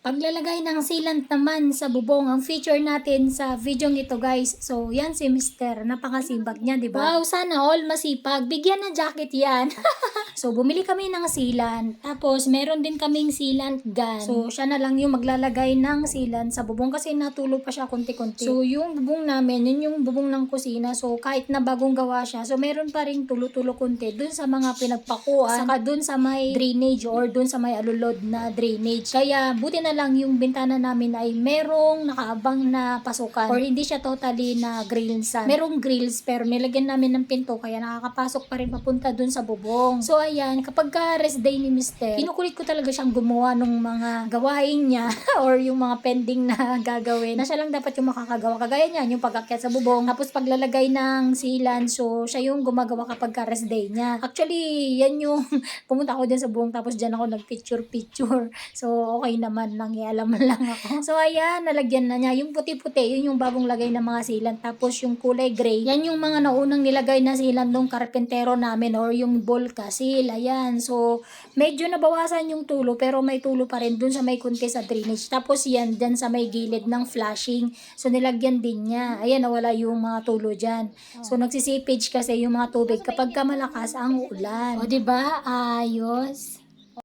Paglalagay ng sealant naman sa bubong ang feature natin sa video ito guys. So yan si Mister, napakasibag niya, di ba? Wow, sana all masipag. Bigyan ng jacket yan. So bumili kami ng sealant. Tapos meron din kaming sealant gun. So siya na lang yung maglalagay ng sealant sa bubong kasi natulog pa siya konti-konti. So yung bubong namin, yun yung bubong ng kusina. So kahit na bagong gawa siya, so meron pa ring tulo-tulo konti dun sa mga pinagpakuan, saka dun sa may drainage or dun sa may alulod na drainage. Kaya buti na lang yung bintana namin ay merong nakaabang na pasukan or hindi siya totally na grillsan. Merong grills pero nilagyan namin ng pinto kaya nakakapasok pa rin papunta dun sa bubong. So ayan, kapag ka rest day ni Mister, kinukulit ko talaga siyang gumawa ng mga gawain niya or yung mga pending na gagawin na siya lang dapat yung makakagawa. Kagaya niyan, yung pag-akyat sa bubong, tapos paglalagay ng sealant, so siya yung gumagawa kapag ka rest day niya. Actually, yan yung pumunta ako dyan sa buong tapos dyan ako nag-picture. So, okay naman, nangialaman lang ako. So, ayan, nalagyan na niya. Yung puti-puti, yun yung bagong lagay ng mga sealant. Tapos, yung kulay gray, yan yung mga naunang nilagay na sealant ng karpentero namin or yung Bolca seal. Ayan. So, medyo nabawasan yung tulo pero may tulo pa rin dun sa may kunti sa drainage. Tapos, yan, dyan sa may gilid ng flashing. So, nilagyan din niya. Ayan, nawala yung mga tulo dyan. So, nagsisipage kasi yung mga tubig kapag ka malakas ang ulan. O, diba? Ayos.